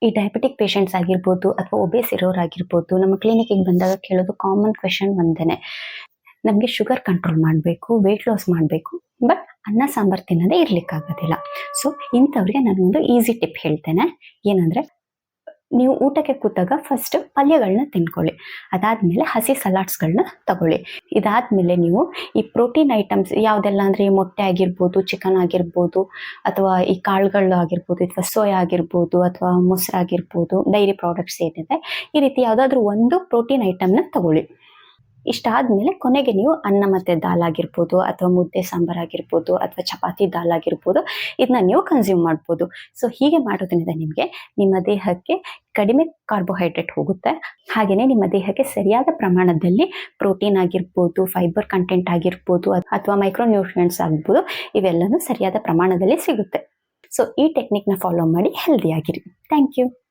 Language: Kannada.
ಈ ಡಯಾಬಿಟಿಕ್ ಪೇಷಂಟ್ಸ್ ಆಗಿರ್ಬೋದು ಅಥವಾ ಒಬೇಸ್ ಇರೋರಾಗಿರ್ಬೋದು ನಮ್ಮ ಕ್ಲಿನಿಕ್ಕಿಗೆ ಬಂದಾಗ ಕೇಳೋದು ಕಾಮನ್ ಕ್ವೆಶನ್ ಒಂದೇನೆ. ನಮಗೆ ಶುಗರ್ ಕಂಟ್ರೋಲ್ ಮಾಡಬೇಕು, ವೆಯ್ಟ್ ಲಾಸ್ ಮಾಡಬೇಕು, ಬಟ್ ಅನ್ನ ಸಾಂಬಾರು ತಿನ್ನೋದೇ ಇರ್ಲಿಕ್ಕಾಗೋದಿಲ್ಲ. ಸೊ ಇಂಥವ್ರಿಗೆ ನಾನೊಂದು ಈಸಿ ಟಿಪ್ ಹೇಳ್ತೇನೆ. ಏನಂದರೆ, ನೀವು ಊಟಕ್ಕೆ ಕೂತಾಗ ಫಸ್ಟ್ ಪಲ್ಯಗಳನ್ನ ತಿನ್ಕೊಳ್ಳಿ. ಅದಾದಮೇಲೆ ಹಸಿ ಸಲಾಡ್ಸ್ಗಳನ್ನ ತಗೊಳ್ಳಿ. ಇದಾದಮೇಲೆ ನೀವು ಈ ಪ್ರೋಟೀನ್ ಐಟಮ್ಸ್ ಯಾವುದೆಲ್ಲ ಅಂದರೆ, ಈ ಮೊಟ್ಟೆ ಆಗಿರ್ಬೋದು, ಚಿಕನ್ ಆಗಿರ್ಬೋದು, ಅಥವಾ ಈ ಕಾಳುಗಳು ಆಗಿರ್ಬೋದು, ಅಥವಾ ಸೋಯಾ ಆಗಿರ್ಬೋದು, ಅಥವಾ ಮೊಸರಾಗಿರ್ಬೋದು, ಡೈರಿ ಪ್ರಾಡಕ್ಟ್ಸ್ ಏನಿದೆ, ಈ ರೀತಿ ಯಾವುದಾದ್ರೂ ಒಂದು ಪ್ರೋಟೀನ್ ಐಟಮ್ನ ತಗೊಳ್ಳಿ. ಇಷ್ಟಾದಮೇಲೆ ಕೊನೆಗೆ ನೀವು ಅನ್ನ ಮತ್ತು ದಾಲ್ ಆಗಿರ್ಬೋದು, ಅಥವಾ ಮುದ್ದೆ ಸಾಂಬಾರಾಗಿರ್ಬೋದು, ಅಥವಾ ಚಪಾತಿ ದಾಲ್ ಆಗಿರ್ಬೋದು, ಇದನ್ನ ನೀವು ಕನ್ಸ್ಯೂಮ್ ಮಾಡ್ಬೋದು. ಸೊ ಹೀಗೆ ಮಾಡೋದ್ರಿಂದ ನಿಮಗೆ ನಿಮ್ಮ ದೇಹಕ್ಕೆ ಕಡಿಮೆ ಕಾರ್ಬೋಹೈಡ್ರೇಟ್ ಹೋಗುತ್ತೆ. ಹಾಗೆಯೇ ನಿಮ್ಮ ದೇಹಕ್ಕೆ ಸರಿಯಾದ ಪ್ರಮಾಣದಲ್ಲಿ ಪ್ರೋಟೀನ್ ಆಗಿರ್ಬೋದು, ಫೈಬರ್ ಕಂಟೆಂಟ್ ಆಗಿರ್ಬೋದು, ಅಥವಾ ಮೈಕ್ರೋನ್ಯೂಟ್ರಿಯೆಂಟ್ಸ್ ಆಗ್ಬೋದು, ಇವೆಲ್ಲನೂ ಸರಿಯಾದ ಪ್ರಮಾಣದಲ್ಲಿ ಸಿಗುತ್ತೆ. ಸೊ ಈ ಟೆಕ್ನಿಕ್ನ ಫಾಲೋ ಮಾಡಿ ಹೆಲ್ದಿಯಾಗಿರಿ. Thank you.